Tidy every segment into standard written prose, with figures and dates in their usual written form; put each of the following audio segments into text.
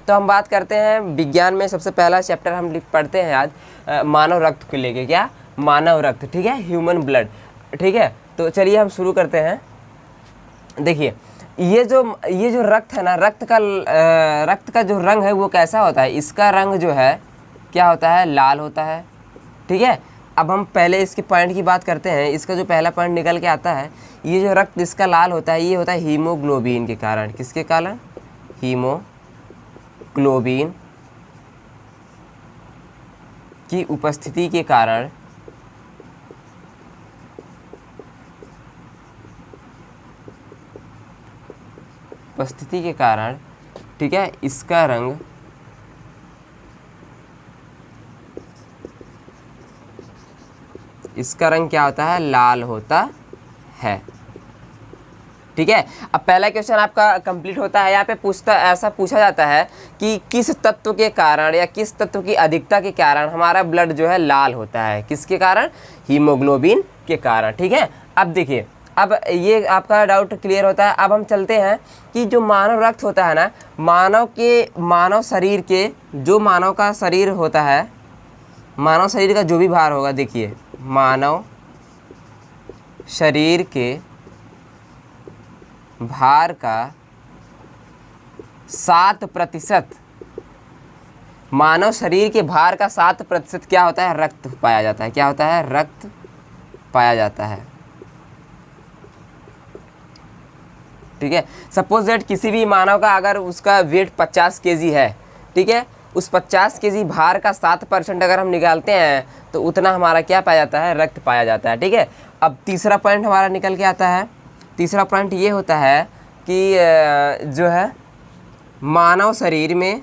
तो हम बात करते हैं विज्ञान में सबसे पहला चैप्टर हम पढ़ते हैं आज मानव रक्त को लेके, क्या मानव रक्त, ठीक है, ह्यूमन ब्लड, ठीक है। तो चलिए हम शुरू करते हैं। देखिए ये जो रक्त है ना, रक्त का जो रंग है वो कैसा होता है, इसका रंग जो है क्या होता है, लाल होता है, ठीक है। अब हम पहले इसके पॉइंट की बात करते हैं। इसका जो पहला पॉइंट निकल के आता है, ये जो रक्त इसका लाल होता है, ये होता है हीमोग्लोबिन के कारण। किसके कारण, हीमोग्लोबिन की उपस्थिति के कारण ठीक है, इसका रंग क्या होता है, लाल होता है, ठीक है। अब पहला क्वेश्चन आपका कंप्लीट होता है। यहाँ पे ऐसा पूछा जाता है कि किस तत्व के कारण या किस तत्व की अधिकता के कारण हमारा ब्लड जो है लाल होता है, किसके कारण, हीमोग्लोबिन के कारण, ठीक है। अब देखिए, अब ये आपका डाउट क्लियर होता है। अब हम चलते हैं कि जो मानव रक्त होता है ना, मानव शरीर के, जो मानव का शरीर होता है, मानव शरीर का जो भी भार होगा, देखिए मानव शरीर के भार का 7%, मानव शरीर के भार का 7% क्या होता है, रक्त पाया जाता है। क्या होता है, रक्त पाया जाता है, ठीक है। सपोज दैट किसी भी मानव का अगर उसका वेट 50 केजी है, ठीक है, उस 50 केजी भार का 7% अगर हम निकालते हैं तो उतना हमारा क्या पाया जाता है, रक्त पाया जाता है, ठीक है। अब तीसरा पॉइंट हमारा निकल के आता है। तीसरा पॉइंट ये होता है कि जो है मानव शरीर में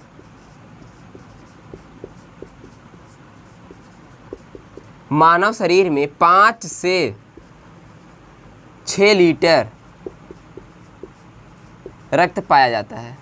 मानव शरीर में 5 से 6 लीटर रक्त पाया जाता है,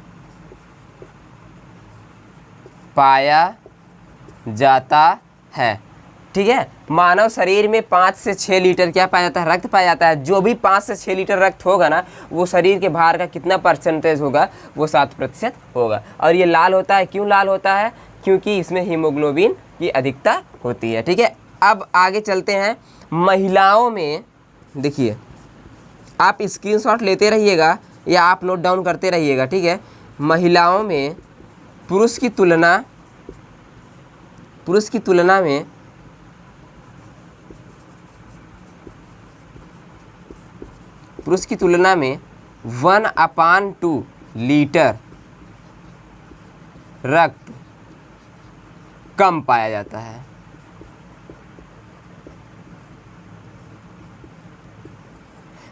ठीक है। मानव शरीर में 5 से 6 लीटर क्या पाया जाता है, रक्त पाया जाता है। जो भी 5 से 6 लीटर रक्त होगा ना, वो शरीर के भार का कितना परसेंटेज होगा, वो 7% होगा। और ये लाल होता है, क्यों लाल होता है, क्योंकि इसमें हीमोग्लोबिन की अधिकता होती है, ठीक है। अब आगे चलते हैं। महिलाओं में देखिए, आप स्क्रीनशॉट लेते रहिएगा या आप नोट डाउन करते रहिएगा, ठीक है। महिलाओं में पुरुष की तुलना में पुरुष की तुलना में 1/2 लीटर रक्त कम पाया जाता है,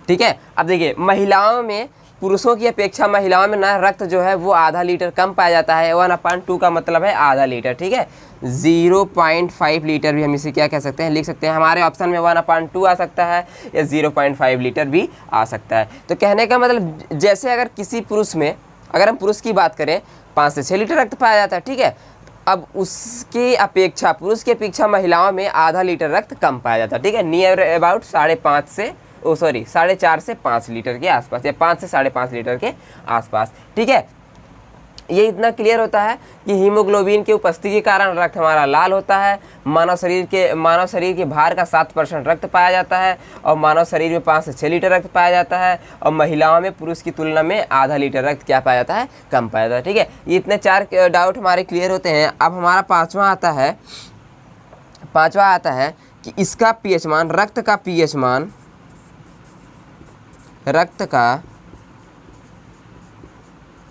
ठीक है। अब देखिए, महिलाओं में पुरुषों की अपेक्षा महिलाओं में ना रक्त जो है वो आधा लीटर कम पाया जाता है। 1/2 का मतलब है आधा लीटर, ठीक है। 0.5 लीटर भी हम इसे क्या कह सकते हैं, लिख सकते हैं। हमारे ऑप्शन में 1/2 आ सकता है या 0.5 लीटर भी आ सकता है। तो कहने का मतलब, जैसे अगर किसी पुरुष में, अगर हम पुरुष की बात करें, 5 से 6 लीटर रक्त पाया जाता है, ठीक है। अब उसकी अपेक्षा, पुरुष की अपेक्षा महिलाओं में आधा लीटर रक्त कम पाया जाता है, ठीक है। नियर अबाउट 4.5 से 5 लीटर के आसपास, या 5 से 5.5 लीटर के आसपास, ठीक है। ये इतना क्लियर होता है कि हीमोग्लोबिन की उपस्थिति के कारण रक्त हमारा लाल होता है। मानव शरीर के भार का 7% रक्त पाया जाता है, और मानव शरीर में 5 से 6 लीटर रक्त पाया जाता है, और महिलाओं में पुरुष की तुलना में आधा लीटर रक्त क्या पाया जाता है, कम पाया जाता है, ठीक है। ये इतने 4 डाउट हमारे क्लियर होते हैं। अब हमारा पाँचवा आता है कि इसका पीएच मान, रक्त का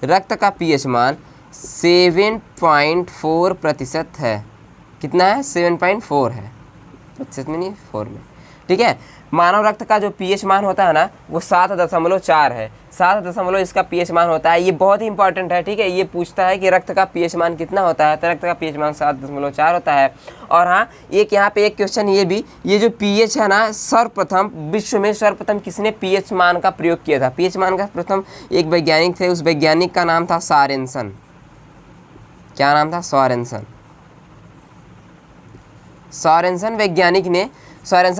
7.4% है। कितना है, 7.4 है, प्रतिशत में नहीं, 4 में, ठीक है। मानव रक्त का जो पीएच मान होता है ना, वो 7.4 है। 7 इसका पीएच मान होता है। ये बहुत ही इंपॉर्टेंट है, ठीक है। ये पूछता है कि रक्त का पीएच मान कितना होता है, तो रक्त का पीएच मान 7.4 होता है। और हाँ, एक यहाँ पे एक क्वेश्चन ये जो पीएच है ना, विश्व में सर्वप्रथम किसने पीएच मान का प्रयोग किया था। पीएच मान का प्रथम एक वैज्ञानिक थे, उस वैज्ञानिक का नाम था सॉरेनसन। क्या नाम था, सॉरेनसन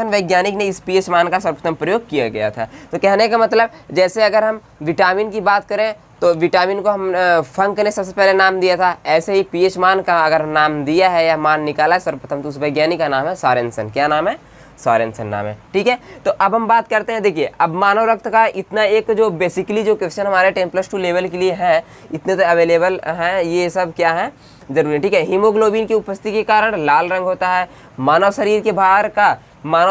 वैज्ञानिक ने इस पीएच मान का सर्वप्रथम प्रयोग किया गया था। तो कहने का मतलब, जैसे अगर हम विटामिन की बात करें तो विटामिन को हम फंक ने सबसे पहले नाम दिया था। ऐसे ही पीएच मान का अगर नाम दिया है या मान निकाला है सर्वप्रथम तो उस वैज्ञानिक का नाम है सोरेनसन। क्या नाम है? सोरेनसन नाम है। ठीक है, तो अब हम बात करते हैं, देखिए अब मानव रक्त का इतना एक जो बेसिकली जो क्वेश्चन हमारे 10+2 लेवल के लिए है, इतने तो अवेलेबल हैं, ये सब क्या है जरूरी। ठीक है, हीमोग्लोबिन की उपस्थिति के कारण लाल रंग होता है। मानव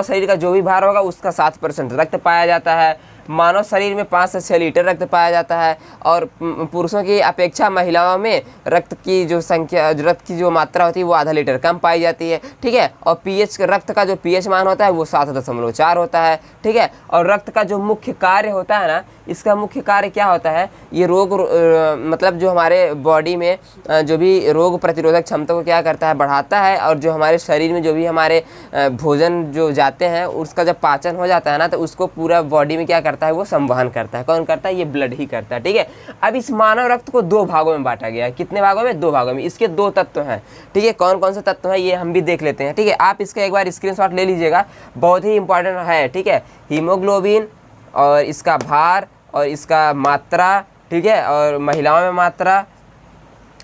शरीर का जो भी भार होगा उसका 7% रक्त पाया जाता है। मानव शरीर में 5 से 6 लीटर रक्त पाया जाता है और पुरुषों की अपेक्षा महिलाओं में रक्त की जो मात्रा होती है वो आधा लीटर कम पाई जाती है। ठीक है, और रक्त का जो पीएच मान होता है वो 7.4 होता है। ठीक है, और रक्त का जो मुख्य कार्य होता है ना, इसका मुख्य कार्य क्या होता है, ये मतलब जो हमारे बॉडी में जो भी रोग प्रतिरोधक क्षमता को क्या करता है, बढ़ाता है। और जो हमारे शरीर में जो भी हमारे भोजन जो जाते हैं उसका जब पाचन हो जाता है ना, तो उसको पूरा बॉडी में क्या करता है, वो संवहन करता है। कौन करता है? ये ब्लड ही करता है। ठीक है, अब इस मानव रक्त को 2 भागों में बांटा गया है। कितने भागों में? 2 भागों में। इसके 2 तत्व हैं। ठीक है, कौन कौन से तत्व हैं ये हम भी देख लेते हैं। ठीक है, आप इसका एक बार स्क्रीनशॉट ले लीजिएगा, बहुत ही इंपॉर्टेंट है। ठीक है, हीमोग्लोबिन और इसका भार और इसका मात्रा, ठीक है, और महिलाओं में मात्रा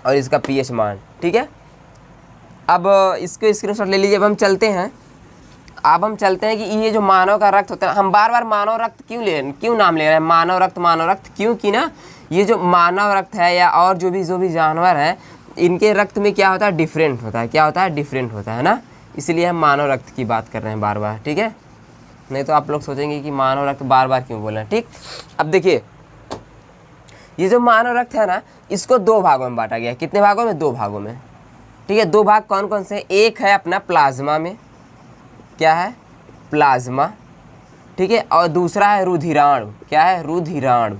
और इसका पीएच मान। ठीक है, अब इसको स्क्रीनशॉट ले लीजिए। अब हम चलते हैं कि ये जो मानव का रक्त होता है, हम बार बार मानव रक्त क्यों नाम ले रहे हैं, मानव रक्त क्यों कि ना ये जो मानव रक्त है या और जो भी जानवर हैं, इनके रक्त में क्या होता है, डिफरेंट होता है। क्या होता है? डिफरेंट होता है ना, इसलिए हम मानव रक्त की बात कर रहे हैं बार बार। ठीक है, नहीं तो आप लोग सोचेंगे कि मानव रक्त बार बार क्यों बोल रहे हैं। ठीक, अब देखिए ये जो मानव रक्त है ना, इसको 2 भागों में बांटा गया है। कितने भागों में? 2 भागों में। ठीक है, 2 भाग कौन कौन से? एक है अपना प्लाज्मा में, क्या है? प्लाज्मा। ठीक है, और दूसरा है रुधिराणु। क्या है? रुधिराणु।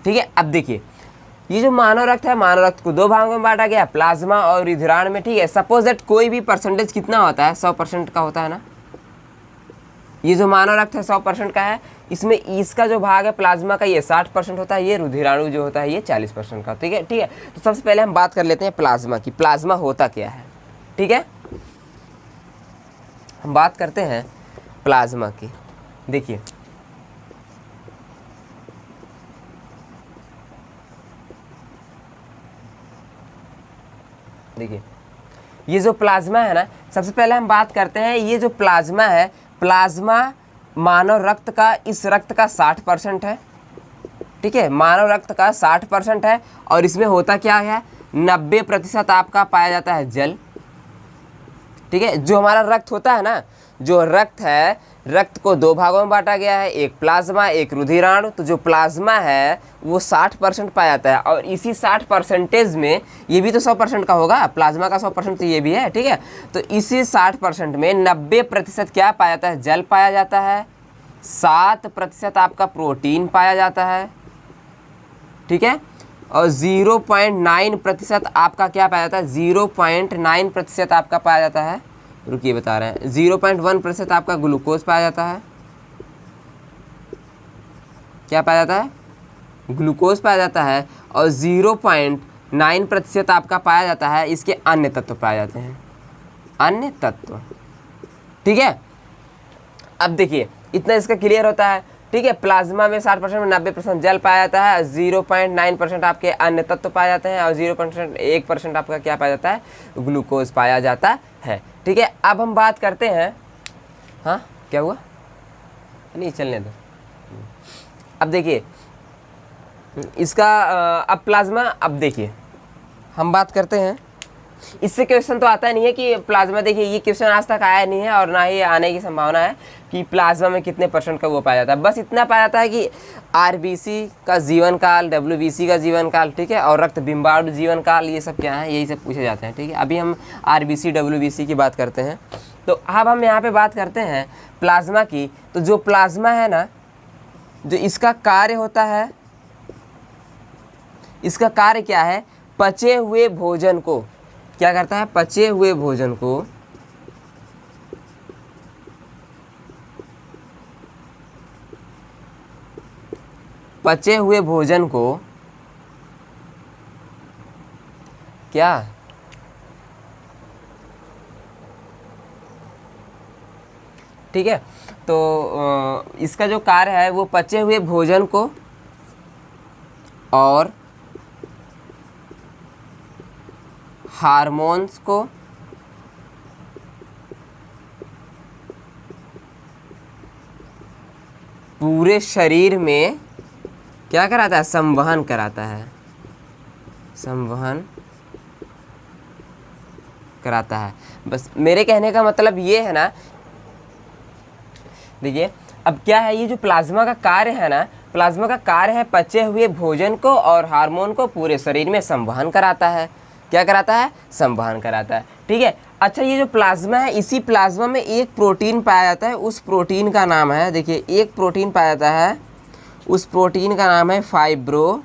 ठीक है, अब देखिए ये जो मानव रक्त है, मानव रक्त को 2 भागों में बांटा गया, प्लाज्मा और रुधिराणु में। ठीक है, सपोज दैट कोई भी परसेंटेज कितना होता है, 100% का होता है ना। ये जो मानव रक्त है 100% का है, इसमें इसका जो भाग है प्लाज्मा का ये 60% होता है, ये रुधिराणु जो होता है ये 40% का। ठीक है, ठीक है, तो सबसे पहले हम बात कर लेते हैं प्लाज्मा की। प्लाज्मा होता क्या है? ठीक है, हम बात करते हैं प्लाज्मा की। देखिए ये जो प्लाज्मा है ना, सबसे पहले हम बात करते हैं, ये जो प्लाज्मा है, प्लाज्मा मानव रक्त का, इस रक्त का 60% है। ठीक है, मानव रक्त का 60% है और इसमें होता क्या है, 90% आपका पाया जाता है जल। ठीक है, जो हमारा रक्त होता है ना, जो रक्त है, रक्त को 2 भागों में बांटा गया है, एक प्लाज्मा एक रुधिराणु। तो जो प्लाज्मा है वो 60% पाया जाता है और इसी 60% में ये भी तो 100% का होगा, प्लाज्मा का 100% तो ये भी है। ठीक है, तो इसी 60% में 90% क्या पाया जाता है, जल पाया जाता है, 7% आपका प्रोटीन पाया जाता है। ठीक है, और 0.9% आपका क्या पाया जाता है, 0.9% आपका पाया जाता है, रुकिए बता रहे हैं, 0.1% आपका ग्लूकोज पाया जाता है। क्या पाया जाता है, ग्लूकोज पाया जाता है। और 0.9% आपका पाया जाता है, इसके अन्य तत्व पाए जाते हैं, अन्य तत्व। ठीक है, अब देखिए इतना इसका क्लियर होता है। ठीक है, प्लाज्मा में 60% में 90% जल पाया जाता है, 0.9% आपके अन्य तत्व पाए जाते हैं और 1% आपका क्या पाया जाता है, ग्लूकोज पाया जाता है। ठीक है, अब हम बात करते हैं, हाँ क्या हुआ, नहीं चलने दो। अब देखिए इसका अब प्लाज्मा, अब देखिए हम बात करते हैं, इससे क्वेश्चन तो आता नहीं है कि प्लाज्मा, देखिए ये क्वेश्चन आज तक आया नहीं है और ना ही आने की संभावना है कि प्लाज्मा में कितने % का वो पाया जाता है। बस इतना पाया जाता है कि आरबीसी का जीवन काल, डब्ल्यूबीसी का जीवन काल, ठीक है, और रक्त बिंबाणु जीवन काल, ये सब क्या है, यही सब पूछे जाते हैं। ठीक है, अभी हम आरबीसी डब्ल्यूबीसी की बात करते हैं। तो अब हम यहाँ पे बात करते हैं प्लाज्मा की। तो जो प्लाज्मा है ना, जो इसका कार्य होता है, इसका कार्य क्या है, पचे हुए भोजन को क्या करता है, पचे हुए भोजन को क्या ठीक है। तो इसका जो कार्य है वो पचे हुए भोजन को और हार्मोन्स को पूरे शरीर में क्या कराता है, संवहन कराता है, संवहन कराता है। बस मेरे कहने का मतलब ये है ना, देखिए अब क्या है, ये जो प्लाज्मा का कार्य है ना, प्लाज्मा का कार्य है पचे हुए भोजन को और हार्मोन को पूरे शरीर में संवहन कराता है। क्या कराता है, संवहन कराता है, ठीक है। अच्छा, ये जो प्लाज्मा है, इसी प्लाज्मा में एक प्रोटीन पाया जाता है, उस प्रोटीन का नाम है, देखिए एक प्रोटीन पाया जाता है, उस प्रोटीन का नाम है फाइब्रिनोजेन।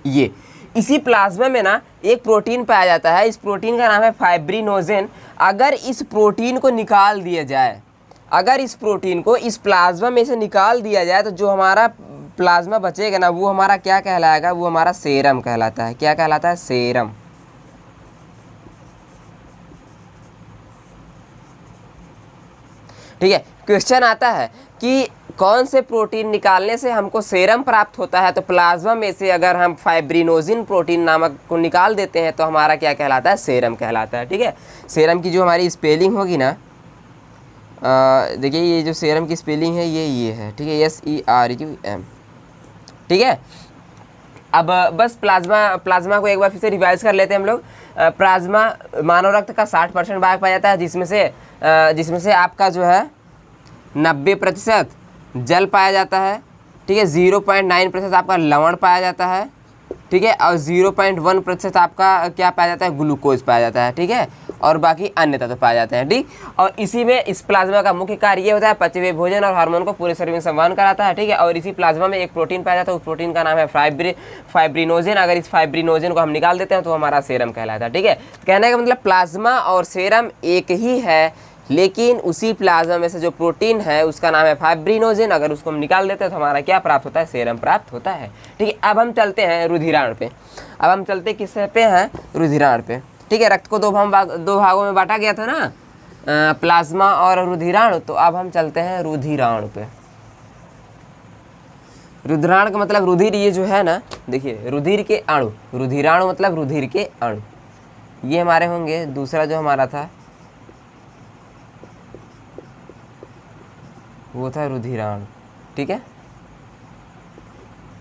ये इसी प्लाज्मा में ना एक प्रोटीन पाया जाता है, इस प्रोटीन का नाम है फाइब्रिनोजेन। अगर इस प्रोटीन को निकाल दिया जाए, अगर इस प्रोटीन को इस प्लाज्मा में से निकाल दिया जाए तो जो हमारा प्लाज्मा बचेगा ना, वो हमारा क्या कहलाएगा, वो हमारा सेरम कहलाता है। क्या कहलाता है, सेरम। ठीक है। क्वेश्चन आता है कि कौन से प्रोटीन निकालने से हमको सेरम प्राप्त होता है, तो प्लाज्मा में से अगर हम फाइब्रिनोजिन प्रोटीन नामक को निकाल देते हैं तो हमारा क्या कहलाता है, सेरम कहलाता है। ठीक है। सेरम की जो हमारी स्पेलिंग होगी ना, देखिए ये जो सेरम की स्पेलिंग है ये है, ठीक है, SERUM। ठीक है। अब बस प्लाज्मा को एक बार फिर से रिवाइज कर लेते हैं हम लोग। प्लाज्मा मानव रक्त का 60% भाग पाया जाता है, जिसमें से आपका जो है 90% जल पाया जाता है। ठीक है। 0.9% आपका लवण पाया जाता है। ठीक है। और 0.1% आपका क्या पाया जाता है, ग्लूकोज पाया जाता है। ठीक है। और बाकी अन्य तत्व पाए जाते हैं। ठीक। और इसी में इस प्लाज्मा का मुख्य कार्य ये होता है, पचे हुए भोजन और हार्मोन को पूरे शरीर में संवहन कराता है। ठीक है। और इसी प्लाज्मा में एक प्रोटीन पाया जाता है, उस प्रोटीन का नाम है फाइब्रिनोजेन। अगर इस फाइब्रिनोजेन को हम निकाल देते हैं तो हमारा सेरम कहलाता है। ठीक है। कहने का मतलब प्लाज्मा और सेरम एक ही है, लेकिन उसी प्लाज्मा में से जो प्रोटीन है उसका नाम है फाइब्रिनोजेन। अगर उसको हम निकाल देते हैं तो हमारा क्या प्राप्त होता है, सेरम प्राप्त होता है। ठीक है। अब हम चलते हैं रुधिराण पे। अब हम चलते किस पे हैं, रुधिराण पे। ठीक है। रक्त को दो भागों में बांटा गया था ना, प्लाज्मा और रुधिराण। तो अब हम चलते हैं रुधिराण पे। रुधिराण का मतलब रुधिर, ये जो है ना, देखिए रुधिर के अणु, रुधिराणु मतलब रुधिर के अणु, ये हमारे होंगे। दूसरा जो हमारा था वो था रुधिराण। ठीक है।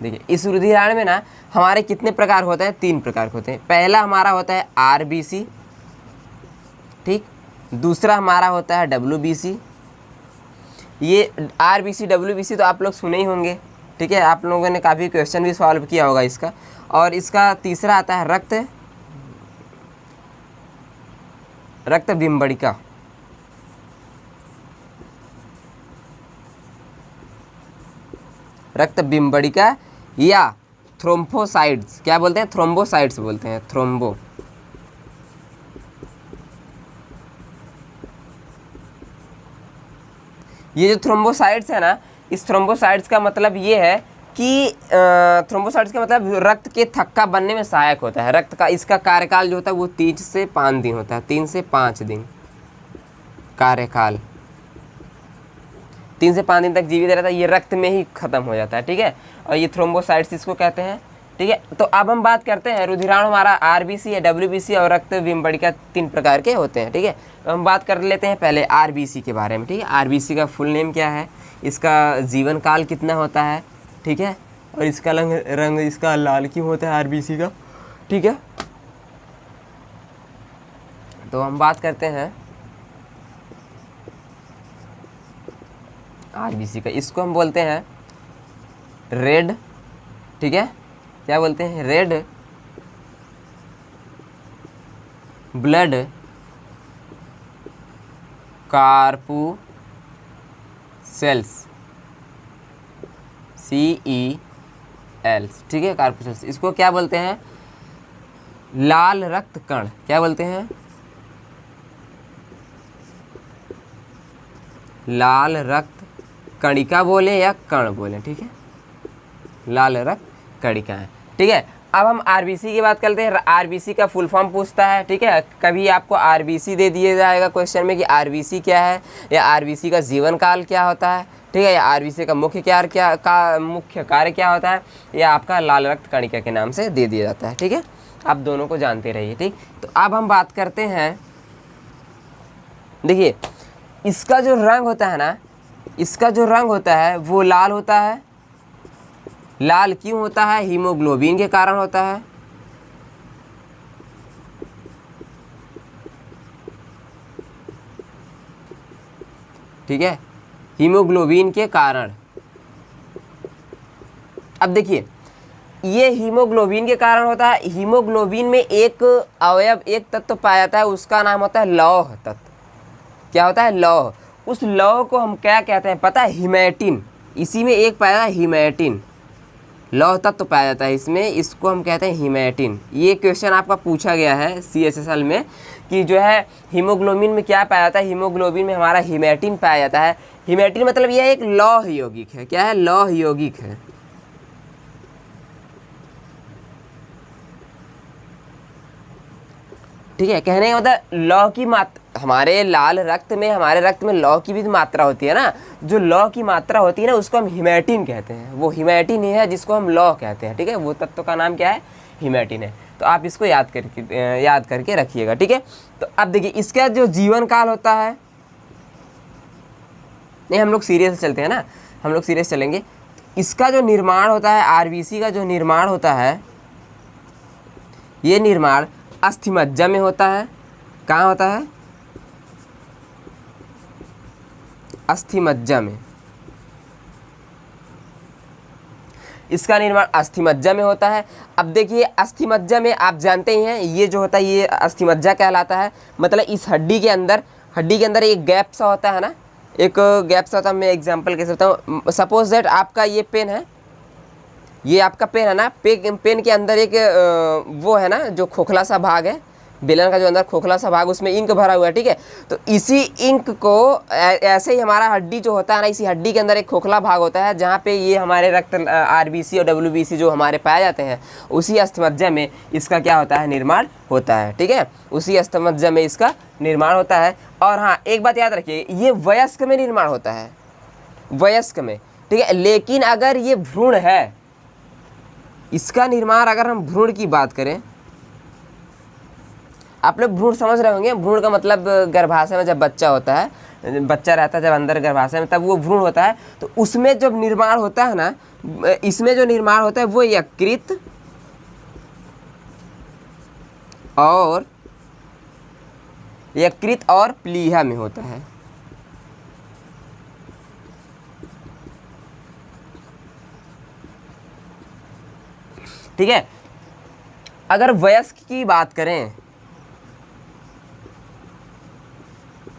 देखिए इस रुधिराण में ना हमारे कितने प्रकार होते हैं, 3 प्रकार होते हैं। पहला हमारा होता है RBC। ठीक। दूसरा हमारा होता है WBC। ये RBC WBC तो आप लोग सुने ही होंगे। ठीक है। आप लोगों ने काफ़ी क्वेश्चन भी सॉल्व किया होगा इसका। और इसका तीसरा आता है रक्त बिंबड़िका। रक्त बिंबड़िका या थ्रोम्बोसाइट्स, क्या बोलते हैं, थ्रोम्बोसाइट्स बोलते हैं, थ्रोम्बो। ये जो थ्रोम्बोसाइट्स है ना, इस थ्रोम्बोसाइट्स का मतलब ये है कि थ्रोम्बोसाइट्स का मतलब रक्त के थक्का बनने में सहायक होता है। रक्त का इसका कार्यकाल जो होता है वो 3 से 5 दिन होता है, 3 से 5 दिन कार्यकाल, 3 से 5 दिन तक जीवित रहता है। ये रक्त में ही खत्म हो जाता है। ठीक है। और ये थ्रोम्बोसाइट्स इसको कहते हैं। ठीक है। तो अब हम बात करते हैं रुधिराणु हमारा RBC है, WBC और रक्त बिंबड़िका 3 प्रकार के होते हैं। ठीक है। तो हम बात कर लेते हैं पहले RBC के बारे में। ठीक है। RBC का फुल नेम क्या है, इसका जीवन काल कितना होता है। ठीक है। और इसका रंग इसका लाल क्यों होता है RBC का। ठीक है। तो हम बात करते हैं RBC का। इसको हम बोलते हैं रेड। ठीक है। क्या बोलते हैं, रेड ब्लड कार्पुसेल्स, CELs। ठीक है। कार्पुसेल्स, इसको क्या बोलते हैं, लाल रक्त कण। क्या बोलते हैं, लाल रक्त कणिका बोले या कण बोले। ठीक है। लाल रक्त कणिका है। ठीक है। अब हम आरबीसी की बात करते हैं। आरबीसी का फुल फॉर्म पूछता है, ठीक है। कभी आपको आरबीसी दे दिया जाएगा क्वेश्चन में कि आरबीसी क्या है, या आरबीसी का जीवन काल क्या होता है, ठीक है, या आरबीसी का मुख्य कार्य क्या होता है, या आपका लाल रक्त कणिका के नाम से दे दिया जाता है, ठीक है। आप दोनों को जानते रहिए, ठीक। तो अब हम बात करते हैं, देखिए इसका जो रंग होता है ना, इसका जो रंग होता है वो लाल होता है। लाल क्यों होता है? हीमोग्लोबिन के कारण होता है। ठीक है, हीमोग्लोबिन के कारण। अब देखिए ये हीमोग्लोबिन के कारण होता है। हीमोग्लोबिन में एक अवयव, एक तत्व पाया जाता है, उसका नाम होता है लौह तत्व। क्या होता है? लौह। उस लौह को हम क्या कहते हैं पता है? हीमैटिन। इसी में एक पाया है हीमैटिन, लौह तत्व पाया जाता है इसमें, इसको हम कहते हैं हीमैटिन। ये क्वेश्चन आपका पूछा गया है CSSL में कि जो है हीमोग्लोबिन में क्या पाया जाता है। हीमोग्लोबिन में हमारा हीमैटिन पाया जाता है। हीमैटिन मतलब यह एक लौह यौगिक है। क्या है? लौह यौगिक है। ठीक है, कहने का मतलब लौह की मात्रा, हमारे लाल रक्त में, हमारे रक्त में लौह की भी मात्रा होती है ना। जो लौह की मात्रा होती है ना उसको हम हीमैटिन कहते हैं। वो हीमैटिन ही है जिसको हम लौह कहते हैं। ठीक है, वो तत्व का नाम क्या है? हीमैटिन है। तो आप इसको याद करके रखिएगा। ठीक है, तो अब देखिए इसका जो जीवन काल होता है, नहीं हम लोग सीरियस चलते हैं ना, हम लोग सीरियस चलेंगे। इसका जो निर्माण होता है, आरबीसी का जो निर्माण होता है, ये निर्माण अस्थिमज्जा में होता है। कहाँ होता है? अस्थिमज्जा में। इसका निर्माण अस्थिमज्जा में होता है। अब देखिए अस्थिमज्जा में आप जानते ही हैं ये जो होता है ये अस्थिमज्जा कहलाता है। मतलब इस हड्डी के अंदर एक गैप सा होता है ना, एक गैप सा होता है। मैं एग्जांपल कह सकता हूँ, सपोज दैट आपका ये पेन है, ये आपका पेन है ना, पेन के अंदर एक वो है ना जो खोखला सा भाग है, बेलन का जो अंदर खोखला सा भाग, उसमें इंक भरा हुआ है। ठीक है, तो इसी इंक को ऐसे ही हमारा हड्डी जो होता है ना, इसी हड्डी के अंदर एक खोखला भाग होता है जहाँ पे ये हमारे रक्त आरबीसी और डब्ल्यूबीसी जो हमारे पाए जाते हैं, उसी अस्थिमज्जा में इसका क्या होता है? निर्माण होता है। ठीक है, उसी अस्थिमज्जा में इसका निर्माण होता है। और हाँ, एक बात याद रखिए, ये वयस्क में निर्माण होता है, वयस्क में। ठीक है, लेकिन अगर ये भ्रूण है, इसका निर्माण अगर हम भ्रूण की बात करें, आप लोग भ्रूण समझ रहे होंगे। भ्रूण का मतलब गर्भाशय में जब बच्चा होता है, बच्चा रहता है जब अंदर गर्भाशय में, तब वो भ्रूण होता है। तो उसमें जब निर्माण होता है ना, इसमें जो निर्माण होता है वो यकृत और प्लीहा में होता है। ठीक है, अगर वयस्क की बात करें,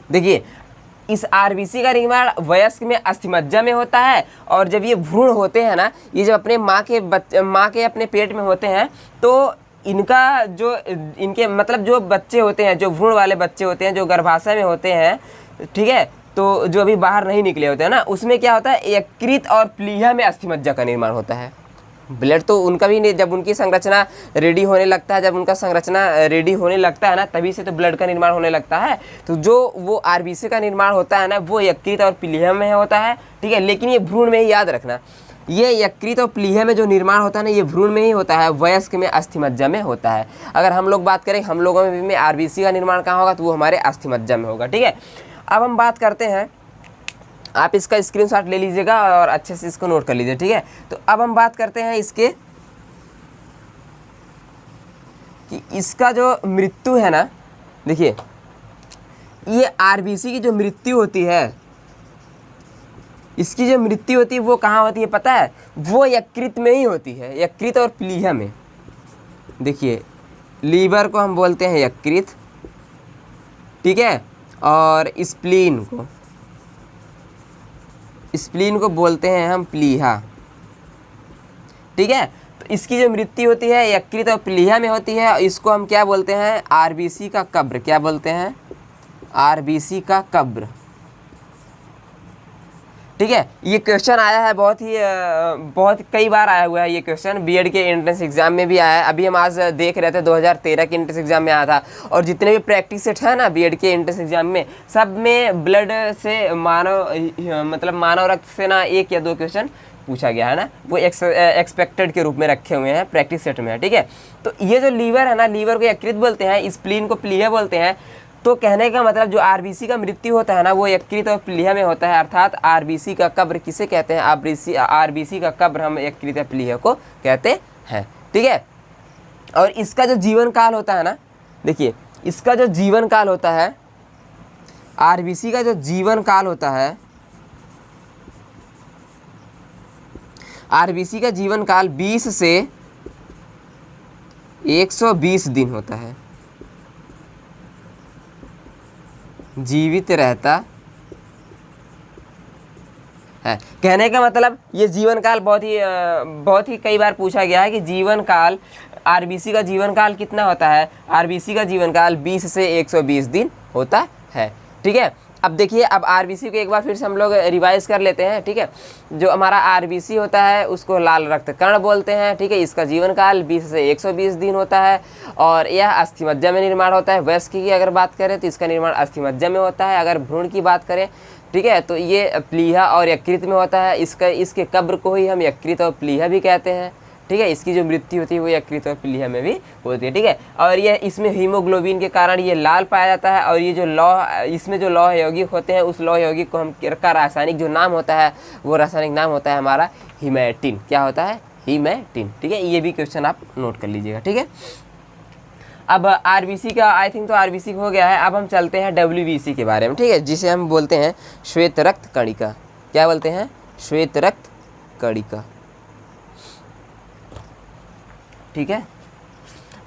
देखिए इस आरबीसी का निर्माण वयस्क में अस्थिमज्जा में होता है। और जब ये भ्रूण होते हैं ना, ये जब अपने माँ के अपने पेट में होते हैं, तो इनका जो इनके मतलब जो बच्चे होते हैं, जो भ्रूण वाले बच्चे होते हैं, जो गर्भाशय में होते हैं, ठीक है, तो जो अभी बाहर नहीं निकले होते हैं ना, उसमें क्या होता है? यकृत और प्लीहा में अस्थिमज्जा का निर्माण होता है। ब्लड तो उनका भी नहीं, जब उनकी संरचना रेडी होने लगता है, जब उनका संरचना रेडी होने लगता है ना, तभी से तो ब्लड का निर्माण होने लगता है। तो जो वो आरबीसी का निर्माण होता है ना, वो यकृत और प्लीहा में होता है। ठीक है, लेकिन ये भ्रूण में ही, याद रखना, ये यकृत और प्लीहा में जो निर्माण होता है ना, ये भ्रूण में ही होता है, वयस्क में अस्थिमज्जा में होता है। अगर हम लोग बात करें, हम लोगों में आरबीसी का निर्माण कहाँ होगा? तो वो हमारे अस्थिमज्जा में होगा। ठीक है, अब हम बात करते हैं, आप इसका स्क्रीनशॉट ले लीजिएगा और अच्छे से इसको नोट कर लीजिए। ठीक है, तो अब हम बात करते हैं इसके कि इसका जो मृत्यु है ना, देखिए ये आरबीसी की जो मृत्यु होती है, इसकी जो मृत्यु होती है वो कहाँ होती है पता है? वो यकृत में ही होती है, यकृत और प्लीहा में। देखिए लीवर को हम बोलते हैं यकृत, ठीक है, और स्प्लीन को बोलते हैं हम प्लीहा। ठीक है, तो इसकी जो मृत्यु होती है यकृत और प्लीहा में होती है। इसको हम क्या बोलते हैं? आरबीसी का कब्र। क्या बोलते हैं? आरबीसी का कब्र। ठीक है, ये क्वेश्चन आया है बहुत कई बार आया हुआ है ये क्वेश्चन, बीएड के एंट्रेंस एग्जाम में भी आया है। अभी हम आज देख रहे थे 2013 के एंट्रेंस एग्जाम में आया था। और जितने भी प्रैक्टिस सेट है ना बीएड के एंट्रेंस एग्जाम में, सब में ब्लड से मानव रक्त से ना 1 या 2 क्वेश्चन पूछा गया है ना, वो एक्सपेक्टेड के रूप में रखे हुए हैं, प्रैक्टिस सेट में है। ठीक है, तो ये जो लीवर है ना, लीवर को यकृत बोलते हैं, स्प्लीन को प्लीहा बोलते हैं। तो कहने का मतलब जो आरबीसी का मृत्यु होता है ना, वो यकृत और प्लीहा में होता है। अर्थात आरबीसी का कब्र किसे कहते हैं? आरबीसी का कब्र हम यकृत या प्लीहा को कहते हैं। ठीक है, और इसका जो जीवन काल होता है ना, देखिए इसका जो जीवन काल होता है, आरबीसी का जो जीवन काल होता है, आरबीसी का जीवन काल 20 से 120 दिन होता है, जीवित रहता है। कहने का मतलब ये जीवन काल बहुत ही कई बार पूछा गया है कि जीवन काल, आरबीसी का जीवन काल कितना होता है? आरबीसी का जीवन काल 20 से 120 दिन होता है। ठीक है, अब देखिए, अब आरबीसी को एक बार फिर से हम लोग रिवाइज कर लेते हैं। ठीक है, जो हमारा आरबीसी होता है उसको लाल रक्त कण बोलते हैं। ठीक है, इसका जीवन काल 20 से 120 दिन होता है और यह अस्थिमज्जा में निर्माण होता है। वयस्क की अगर बात करें तो इसका निर्माण अस्थिमज्जा में होता है। अगर भ्रूण की बात करें, ठीक है, तो ये प्लीहा और यकृत में होता है। इसके कब्र को ही हम यकृत और प्लीहा भी कहते हैं। ठीक है, इसकी जो मृत्यु होती है वो यकृत और प्लीहा में भी होती है। ठीक है, और ये इसमें हीमोग्लोबिन के कारण ये लाल पाया जाता है। और ये जो इसमें जो लौह यौगिक होते हैं, उस लौह यौगिक को का रासायनिक जो नाम होता है, वो रासायनिक नाम होता है हमारा हीमैटिन। क्या होता है? हीमैटिन। ठीक है, ये भी क्वेश्चन आप नोट कर लीजिएगा। ठीक है, अब आरबीसी का आई थिंक तो आरबीसी हो गया है। अब हम चलते हैं डब्ल्यूबीसी के बारे में। ठीक है, जिसे हम बोलते हैं श्वेत रक्त कणिका। क्या बोलते हैं? श्वेत रक्त कणिका। ठीक है,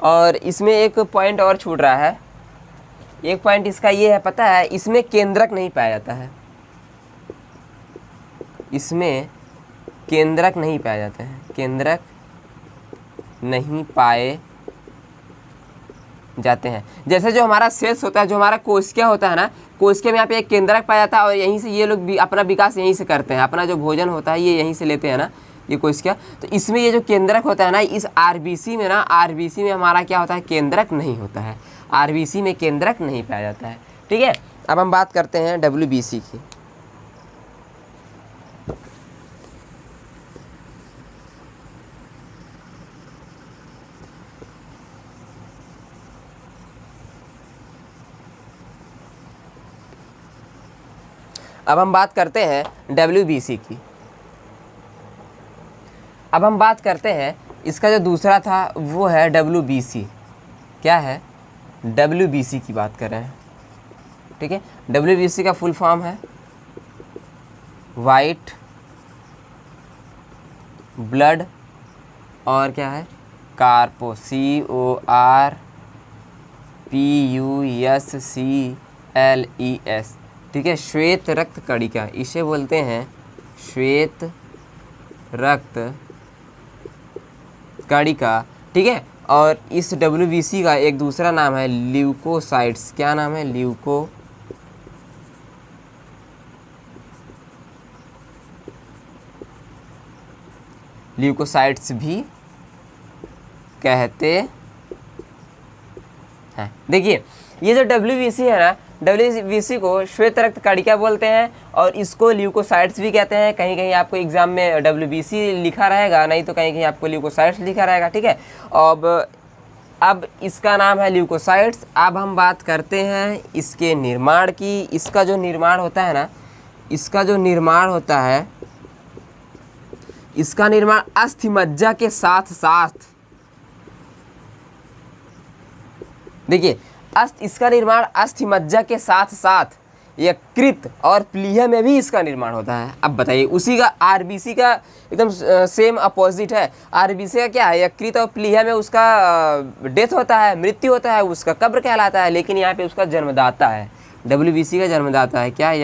और इसमें एक पॉइंट और छूट रहा है। एक पॉइंट इसका ये है, पता है, इसमें केंद्रक नहीं पाया जाता है। इसमें केंद्रक नहीं पाए जाते हैं, केंद्रक नहीं पाए जाते हैं। जैसे जो हमारा सेल्स होता है, जो हमारा कोशिका होता है ना, कोशिका में यहाँ पे एक केंद्रक पाया जाता है और यहीं से ये लोग भी अपना विकास यहीं से करते हैं। अपना जो भोजन होता है ये यहीं से लेते हैं ना, ये कोशिका। तो इसमें ये जो केंद्रक होता है ना, इस आरबीसी में ना, आरबीसी में हमारा क्या होता है? केंद्रक नहीं होता है। आरबीसी में केंद्रक नहीं पाया जाता है। ठीक है, अब हम बात करते हैं डब्ल्यूबीसी की। अब हम बात करते हैं डब्ल्यूबीसी की। अब हम बात करते हैं, इसका जो दूसरा था वो है डब्ल्यूबीसी। क्या है? डब्ल्यूबीसी की बात कर रहे हैं। ठीक है, डब्ल्यूबीसी का फुल फॉर्म है वाइट ब्लड और क्या है? कार्पो, CORPUSCLES। ठीक है, श्वेत रक्त कणिका, इसे बोलते हैं श्वेत रक्त कणिका। ठीक है, और इस डब्ल्यूबीसी का एक दूसरा नाम है ल्यूकोसाइट्स। क्या नाम है? ल्यूकोसाइट्स भी कहते हैं। देखिए, ये जो डब्ल्यूबीसी है ना, डब्ल्यूबीसी को श्वेत रक्त कणिका बोलते हैं और इसको ल्यूकोसाइट्स भी कहते हैं। कहीं कहीं आपको एग्जाम में डब्ल्यूबीसी लिखा रहेगा, नहीं तो कहीं कहीं आपको ल्यूकोसाइट्स लिखा रहेगा। ठीक है, अब इसका नाम है ल्यूकोसाइट्स। अब हम बात करते हैं इसके निर्माण की। इसका जो निर्माण होता है ना, इसका जो निर्माण होता है, इसका निर्माण अस्थिमज्जा के साथ साथ, देखिए, इसका निर्माण अस्थिमज्जा के साथ साथ यकृत और प्लीहा में भी इसका निर्माण होता है। अब बताइए, उसी का आरबीसी का एकदम सेम अपोजिट है। आरबीसी का क्या है? यकृत और प्लीहा में उसका डेथ होता है, मृत्यु होता है, उसका कब्र कहलाता है। लेकिन यहाँ पे उसका जन्मदाता है, डब्ल्यूबीसी का जन्मदाता है। क्या है?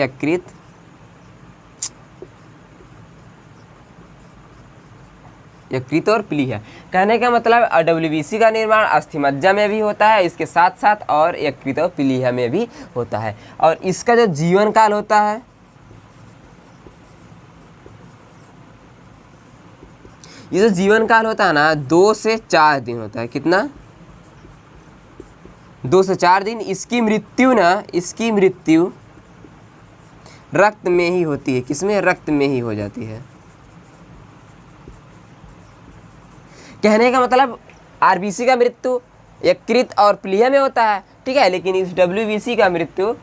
यकृत और प्लीहा। कहने का मतलब डब्ल्यूबीसी का निर्माण अस्थिमज्जा में भी होता है इसके साथ साथ, और यकृत और प्लीहा में भी होता है। और इसका जो जीवन काल होता है, ये जो जीवन काल होता है ना 2 से 4 दिन होता है। कितना? 2 से 4 दिन। इसकी मृत्यु ना, इसकी मृत्यु रक्त में ही होती है। किसमें? रक्त में ही हो जाती है। कहने का मतलब आरबीसी का मृत्यु यकृत और प्लीहा में होता है, ठीक है, लेकिन इस डब्ल्यूबीसी का मृत्यु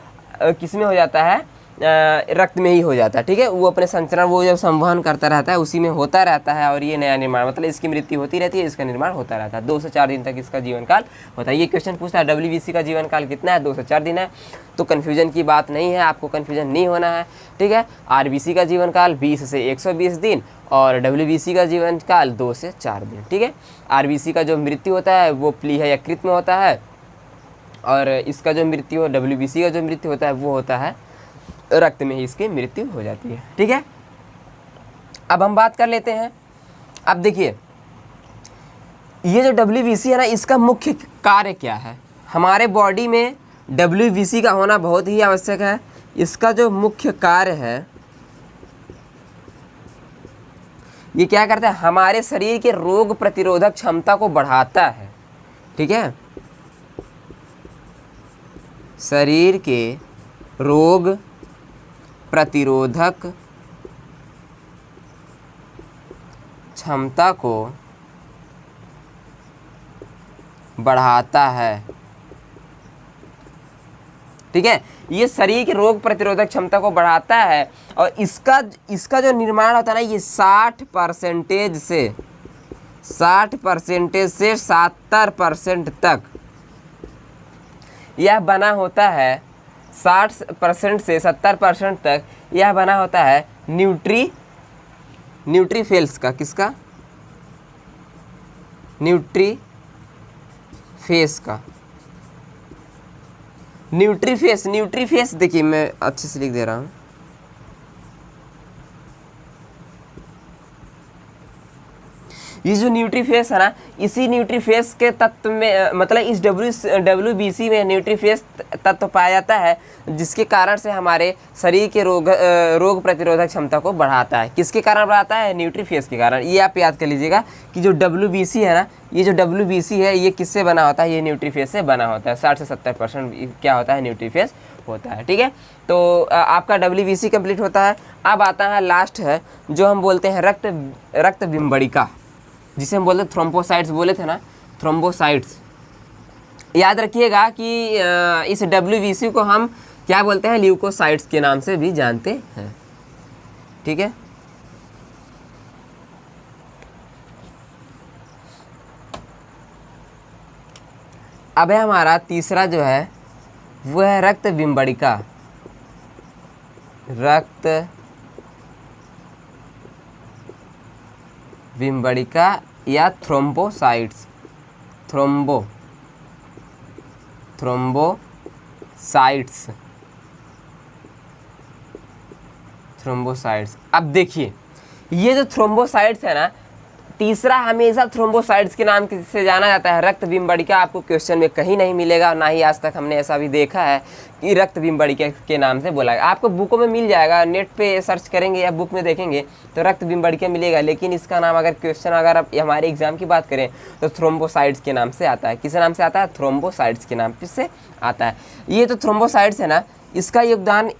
किस में हो जाता है? रक्त में ही हो जाता है, ठीक है। वो अपने संचरण, वो जब संवहन करता रहता है उसी में होता रहता है, और ये नया निर्माण, मतलब इसकी मृत्यु होती रहती है, इसका निर्माण होता रहता है। 2 से 4 दिन तक इसका जीवन काल होता है। ये क्वेश्चन पूछता है डब्ल्यूबीसी का जीवन काल कितना है? 2 से 4 दिन है। तो कन्फ्यूजन की बात नहीं है, आपको कन्फ्यूजन नहीं होना है, ठीक है। आरबीसी का जीवन काल 20 से 120 दिन और डब्ल्यूबीसी का जीवन काल 2 से 4 दिन, ठीक है। आरबीसी का जो मृत्यु होता है वो प्लीहा यकृत में होता है, और इसका जो मृत्यु, डब्ल्यूबीसी का जो मृत्यु होता है वो होता है रक्त में ही इसकी मृत्यु हो जाती है, ठीक है। अब हम बात कर लेते हैं। अब देखिए, ये जो डब्ल्यूबीसी है ना, इसका मुख्य कार्य क्या है? हमारे बॉडी में डब्ल्यूबीसी का होना बहुत ही आवश्यक है। इसका जो मुख्य कार्य है, ये क्या करता है? हमारे शरीर के रोग प्रतिरोधक क्षमता को बढ़ाता है, ठीक है। शरीर के रोग प्रतिरोधक क्षमता को बढ़ाता है, ठीक है। ये शरीर के रोग प्रतिरोधक क्षमता को बढ़ाता है, और इसका जो निर्माण होता है ना, ये 60% से 70% तक यह बना होता है। 60% से 70% तक यह बना होता है न्यूट्रीफेल्स का। किसका? न्यूट्रीफेस का। न्यूट्रीफेस देखिए, मैं अच्छे से लिख दे रहा हूँ। ये जो न्यूट्रीफेस है ना, इसी न्यूट्रीफेस के तत्व में, मतलब इस डब्ल्यूबीसी में न्यूट्रीफेस तत्व पाया जाता है, जिसके कारण से हमारे शरीर के रोग प्रतिरोधक क्षमता को बढ़ाता है। किसके कारण बढ़ाता है? न्यूट्रीफेस के कारण। ये आप याद कर लीजिएगा कि जो डब्ल्यूबीसी है ना, ये जो डब्ल्यूबीसी है ये किससे बना होता है? ये न्यूट्रीफेस से बना होता है। 60 से 70% क्या होता है? न्यूट्रीफेस होता है, ठीक है। तो आपका डब्ल्यूबीसी कंप्लीट होता है। अब आता है लास्ट है, जो हम बोलते हैं रक्त बिम्बड़िका, जिसे हम बोलते हैं थ्रोम्बोसाइट्स बोले थे ना, थ्रोम्बोसाइट्स। याद रखिएगा कि इस डब्ल्यूबीसी को हम क्या बोलते हैं? ल्यूकोसाइट्स के नाम से भी जानते हैं, ठीक है। अब है हमारा तीसरा जो है वो है रक्त बिम्बड़िका। रक्त बिम्बड़िका या थ्रोम्बोसाइट्स। थ्रोम्बोसाइट्स। अब देखिए, ये जो थ्रोम्बोसाइट्स है ना, तीसरा हमेशा थ्रोम्बोसाइट्स के नाम से जाना जाता है। रक्त बिम्बड़िका आपको क्वेश्चन में कहीं नहीं मिलेगा, ना ही आज तक हमने ऐसा भी देखा है कि रक्त बिम्बड़िका के नाम से बोला है। आपको बुकों में मिल जाएगा, नेट पे सर्च करेंगे या बुक में देखेंगे तो रक्त बिम्बड़िका मिलेगा, लेकिन इसका नाम अगर क्वेश्चन अगर आप हमारे एग्जाम की बात करें तो थ्रोम्बोसाइट्स के नाम से आता है। किस नाम से आता है? थ्रोम्बोसाइट्स के नाम से आता है। ये तो थ्रोम्बोसाइट्स है ना, इसका योगदान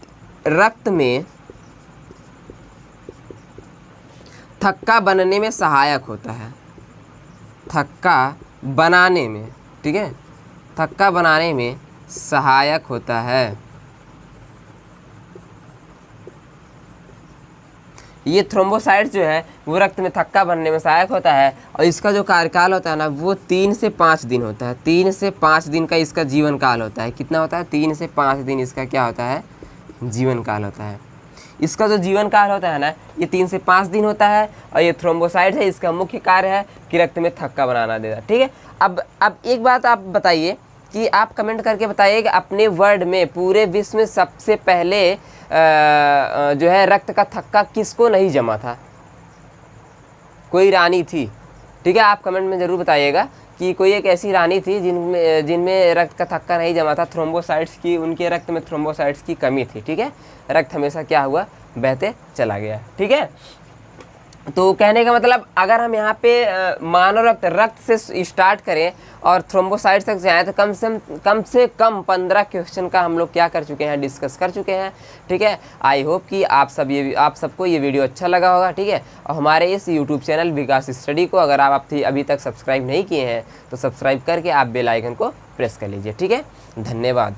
रक्त में थक्का बनने में सहायक होता है। थक्का बनाने में, ठीक है, थक्का बनाने में सहायक होता है। ये थ्रोम्बोसाइट्स जो है वो रक्त में थक्का बनने में सहायक होता है, और इसका जो कार्यकाल होता है ना वो 3 से 5 दिन होता है। 3 से 5 दिन का इसका जीवन काल होता है। कितना होता है? 3 से 5 दिन इसका क्या होता है? जीवन काल होता है। इसका जो जीवन काल होता है ना, ये 3 से 5 दिन होता है, और ये थ्रोम्बोसाइट है, इसका मुख्य कार्य है कि रक्त में थक्का बनाना देता, ठीक है। अब एक बात आप बताइए कि आप कमेंट करके बताइए कि अपने वर्ल्ड में, पूरे विश्व में सबसे पहले जो है रक्त का थक्का किसको नहीं जमा था? कोई रानी थी, ठीक है। आप कमेंट में ज़रूर बताइएगा कि कोई एक ऐसी रानी थी जिनमें रक्त का थक्का नहीं जमा था। थ्रोम्बोसाइट्स की, उनके रक्त में थ्रोम्बोसाइट्स की कमी थी, ठीक है। रक्त हमेशा क्या हुआ? बहते चला गया, ठीक है। तो कहने का मतलब अगर हम यहाँ पे मानव रक्त से स्टार्ट करें और थ्रोम्बोसाइट्स तक जाएँ तो कम से कम 15 क्वेश्चन का हम लोग क्या कर चुके हैं, डिस्कस कर चुके हैं। ठीक है, आई होप कि आप सबको ये वीडियो अच्छा लगा होगा। ठीक है, और हमारे इस यूट्यूब चैनल विकास स्टडी को अगर आप अभी तक सब्सक्राइब नहीं किए हैं तो सब्सक्राइब करके आप बेल आइकन को प्रेस कर लीजिए। ठीक है, धन्यवाद।